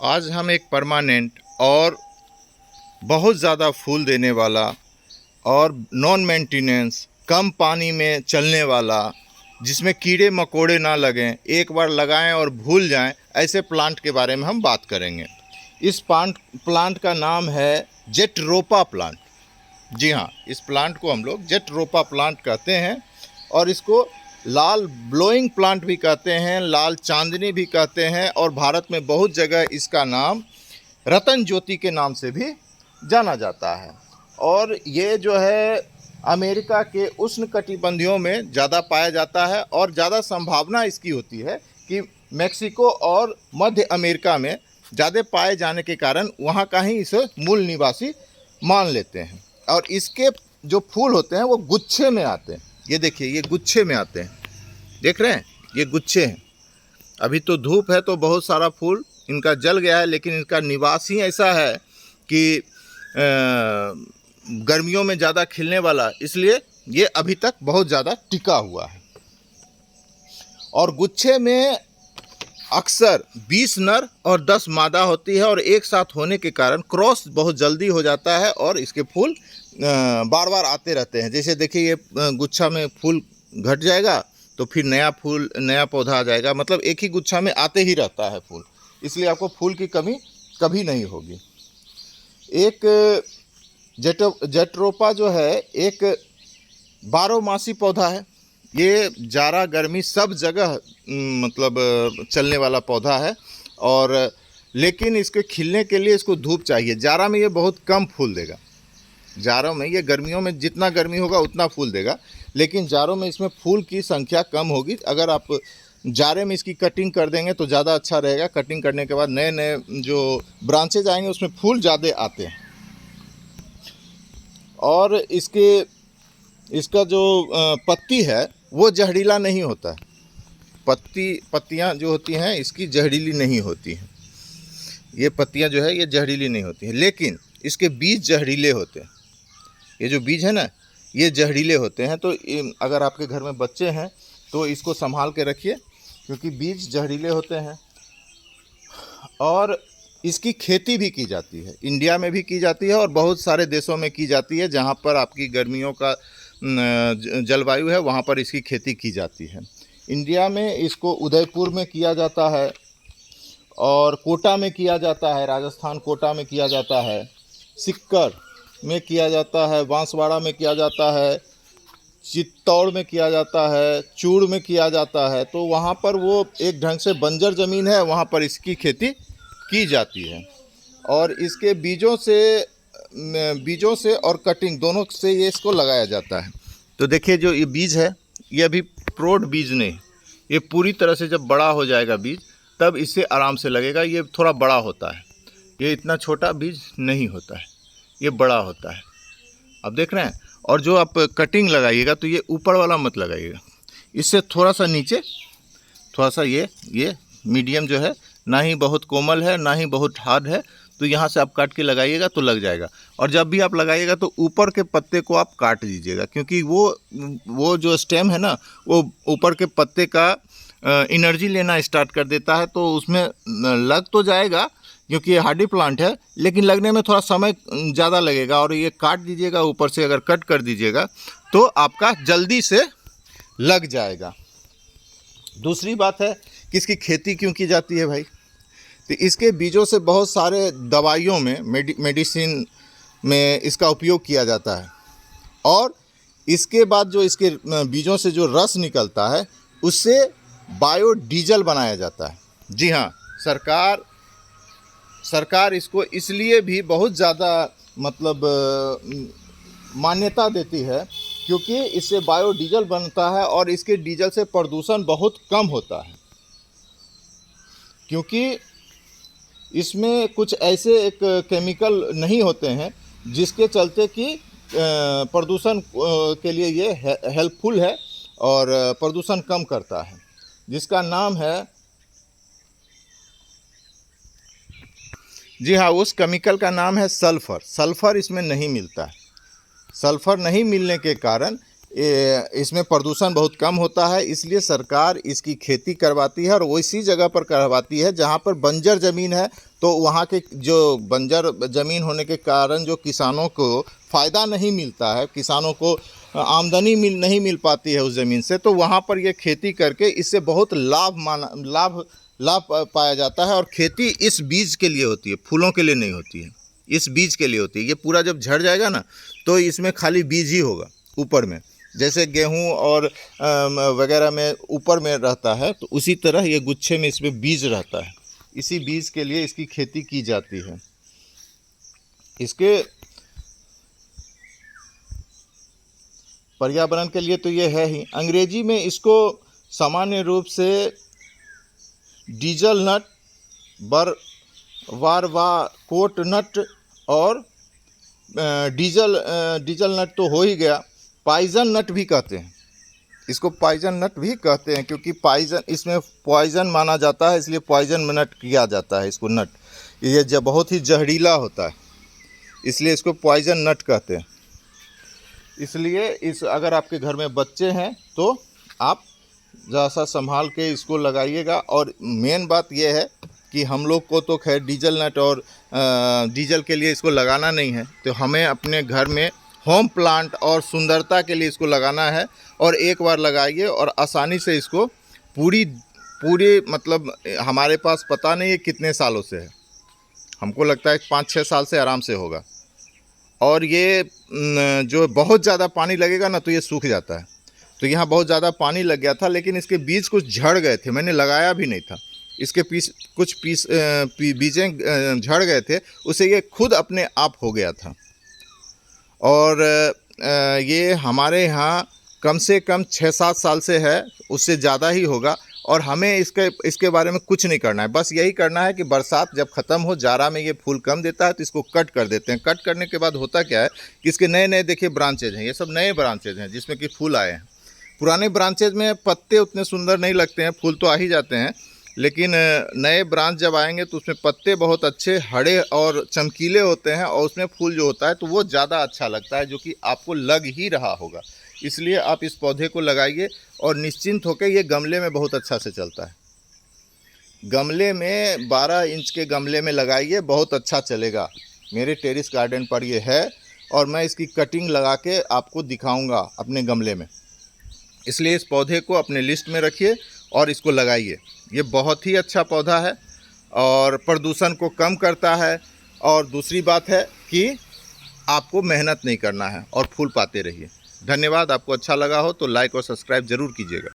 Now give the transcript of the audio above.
आज हम एक परमानेंट और बहुत ज़्यादा फूल देने वाला और नॉन मेंटेनेंस, कम पानी में चलने वाला, जिसमें कीड़े मकोड़े ना लगें, एक बार लगाएं और भूल जाएं, ऐसे प्लांट के बारे में हम बात करेंगे। इस प्लांट का नाम है जेटरोपा प्लांट। जी हाँ, इस प्लांट को हम लोग जेटरोपा प्लांट कहते हैं और इसको लाल ब्लोइंग प्लांट भी कहते हैं, लाल चांदनी भी कहते हैं और भारत में बहुत जगह इसका नाम रतन ज्योति के नाम से भी जाना जाता है। और ये जो है अमेरिका के उष्णकटिबंधीयों में ज़्यादा पाया जाता है और ज़्यादा संभावना इसकी होती है कि मैक्सिको और मध्य अमेरिका में ज़्यादा पाए जाने के कारण वहाँ का ही इसे मूल निवासी मान लेते हैं। और इसके जो फूल होते हैं वो गुच्छे में आते हैं। ये देखिए, ये गुच्छे में आते हैं, देख रहे हैं, ये गुच्छे हैं। अभी तो धूप है तो बहुत सारा फूल इनका जल गया है, लेकिन इनका निवास ही ऐसा है कि गर्मियों में ज़्यादा खिलने वाला, इसलिए ये अभी तक बहुत ज़्यादा टिका हुआ है। और गुच्छे में अक्सर 20 नर और 10 मादा होती है और एक साथ होने के कारण क्रॉस बहुत जल्दी हो जाता है और इसके फूल बार बार आते रहते हैं। जैसे देखिए, ये गुच्छा में फूल घट जाएगा तो फिर नया पौधा आ जाएगा, मतलब एक ही गुच्छा में आते ही रहता है फूल, इसलिए आपको फूल की कमी कभी नहीं होगी। एक जेटरोपा जो है एक 12मासी पौधा है। ये जाड़ा गर्मी सब जगह मतलब चलने वाला पौधा है, और लेकिन इसके खिलने के लिए इसको धूप चाहिए। जाड़ा में ये बहुत कम फूल देगा, जाड़ों में ये, गर्मियों में जितना गर्मी होगा उतना फूल देगा, लेकिन जाड़ों में इसमें फूल की संख्या कम होगी। अगर आप जाड़े में इसकी कटिंग कर देंगे तो ज़्यादा अच्छा रहेगा। कटिंग करने के बाद नए नए जो ब्रांचेज आएंगे उसमें फूल ज़्यादा आते हैं। और इसका जो पत्ती है वो जहरीला नहीं होता है। पत्तियां जो होती हैं इसकी जहरीली नहीं होती हैं। ये पत्तियां जो है ये जहरीली नहीं होती हैं, लेकिन इसके बीज जहरीले होते हैं। ये जो बीज है ना, ये जहरीले होते हैं। तो अगर आपके घर में बच्चे हैं तो इसको संभाल के रखिए, क्योंकि बीज जहरीले होते हैं। और इसकी खेती भी की जाती है, इंडिया में भी की जाती है और बहुत सारे देशों में की जाती है। जहाँ पर आपकी गर्मियों का जलवायु है वहाँ पर इसकी खेती की जाती है। इंडिया में इसको उदयपुर में किया जाता है और कोटा में किया जाता है, राजस्थान कोटा में किया जाता है, सिक्कर में किया जाता है, बांसवाड़ा में किया जाता है, चित्तौड़ में किया जाता है, चूड़ में किया जाता है। तो वहाँ पर वो एक ढंग से बंजर ज़मीन है, वहाँ पर इसकी खेती की जाती है। और इसके बीजों से और कटिंग दोनों से ये इसको लगाया जाता है। तो देखिए, जो ये बीज है ये अभी प्रौढ़ बीज नहीं, ये पूरी तरह से जब बड़ा हो जाएगा बीज तब इससे आराम से लगेगा। ये थोड़ा बड़ा होता है, ये इतना छोटा बीज नहीं होता है, ये बड़ा होता है। अब देख रहे हैं। और जो आप कटिंग लगाइएगा तो ये ऊपर वाला मत लगाइएगा, इससे थोड़ा सा नीचे, थोड़ा सा ये मीडियम जो है, ना ही बहुत कोमल है ना ही बहुत हार्ड है, तो यहाँ से आप काट के लगाइएगा तो लग जाएगा। और जब भी आप लगाइएगा तो ऊपर के पत्ते को आप काट दीजिएगा, क्योंकि वो जो स्टेम है ना, वो ऊपर के पत्ते का एनर्जी लेना स्टार्ट कर देता है। तो उसमें लग तो जाएगा क्योंकि ये हार्डी प्लांट है, लेकिन लगने में थोड़ा समय ज़्यादा लगेगा। और ये काट दीजिएगा, ऊपर से अगर कट कर दीजिएगा तो आपका जल्दी से लग जाएगा। दूसरी बात है कि इसकी खेती क्यों की जाती है भाई, तो इसके बीजों से बहुत सारे दवाइयों में, मेडिसिन में इसका उपयोग किया जाता है। और इसके बाद जो इसके बीजों से जो रस निकलता है उससे बायोडीजल बनाया जाता है। जी हाँ, सरकार इसको इसलिए भी बहुत ज़्यादा मतलब मान्यता देती है क्योंकि इससे बायोडीजल बनता है और इसके डीजल से प्रदूषण बहुत कम होता है। क्योंकि इसमें कुछ ऐसे एक केमिकल नहीं होते हैं जिसके चलते कि प्रदूषण के लिए ये हेल्पफुल है और प्रदूषण कम करता है, जिसका नाम है, जी हाँ, उस केमिकल का नाम है सल्फ़र। सल्फ़र इसमें नहीं मिलता है। सल्फ़र नहीं मिलने के कारण इसमें प्रदूषण बहुत कम होता है, इसलिए सरकार इसकी खेती करवाती है और वैसी जगह पर करवाती है जहाँ पर बंजर ज़मीन है। तो वहाँ के जो बंजर ज़मीन होने के कारण जो किसानों को फ़ायदा नहीं मिलता है, किसानों को आमदनी नहीं मिल पाती है उस ज़मीन से, तो वहाँ पर ये खेती करके इससे बहुत लाभ पाया जाता है। और खेती इस बीज के लिए होती है, फूलों के लिए नहीं होती है, इस बीज के लिए होती है। ये पूरा जब झड़ जाएगा ना तो इसमें खाली बीज ही होगा ऊपर में, जैसे गेहूं और वगैरह में ऊपर में रहता है, तो उसी तरह ये गुच्छे में इसमें बीज रहता है। इसी बीज के लिए इसकी खेती की जाती है। इसके पर्यावरण के लिए तो ये है ही। अंग्रेजी में इसको सामान्य रूप से डीजल नट, वारवा कोट नट और डीजल नट तो हो ही गया, पॉइजन नट भी कहते हैं इसको, पॉइजन नट भी कहते हैं, क्योंकि इसमें पॉइजन माना जाता है, इसलिए पॉइजन नट किया जाता है इसको नट। ये जब बहुत ही जहरीला होता है, इसलिए इसको पॉइजन नट कहते हैं। इसलिए अगर आपके घर में बच्चे हैं तो आप ज़रा सा संभाल के इसको लगाइएगा। और मेन बात यह है कि हम लोग को तो खैर डीजल नट और डीजल के लिए इसको लगाना नहीं है, तो हमें अपने घर में होम प्लांट और सुंदरता के लिए इसको लगाना है। और एक बार लगाइए और आसानी से इसको पूरी मतलब हमारे पास पता नहीं है कितने सालों से है, हमको लगता है 5-6 साल से आराम से होगा। और ये जो बहुत ज़्यादा पानी लगेगा ना तो ये सूख जाता है। तो यहाँ बहुत ज़्यादा पानी लग गया था, लेकिन इसके बीज कुछ झड़ गए थे, मैंने लगाया भी नहीं था, इसके कुछ बीजें झड़ गए थे, उससे ये खुद अपने आप हो गया था। और ये हमारे यहाँ कम से कम 6-7 साल से है, उससे ज़्यादा ही होगा। और हमें इसके बारे में कुछ नहीं करना है, बस यही करना है कि बरसात जब ख़त्म हो, जाड़ा में ये फूल कम देता है तो इसको कट कर देते हैं। कट करने के बाद होता क्या है कि इसके नए नए देखिए ब्रांचेज हैं, ये सब नए ब्रांचेज हैं जिसमें कि फूल आए हैं। पुराने ब्रांचेज में पत्ते उतने सुंदर नहीं लगते हैं, फूल तो आ ही जाते हैं, लेकिन नए ब्रांच जब आएंगे तो उसमें पत्ते बहुत अच्छे हरे और चमकीले होते हैं, और उसमें फूल जो होता है तो वो ज़्यादा अच्छा लगता है, जो कि आपको लग ही रहा होगा। इसलिए आप इस पौधे को लगाइए और निश्चिंत होकर, ये गमले में बहुत अच्छा से चलता है। गमले में 12 इंच के गमले में लगाइए, बहुत अच्छा चलेगा। मेरे टेरेस गार्डन पर ये है और मैं इसकी कटिंग लगा के आपको दिखाऊंगा अपने गमले में। इसलिए इस पौधे को अपने लिस्ट में रखिए और इसको लगाइए। ये बहुत ही अच्छा पौधा है और प्रदूषण को कम करता है। और दूसरी बात है कि आपको मेहनत नहीं करना है और फूल पाते रहिए। धन्यवाद। आपको अच्छा लगा हो तो लाइक और सब्सक्राइब ज़रूर कीजिएगा।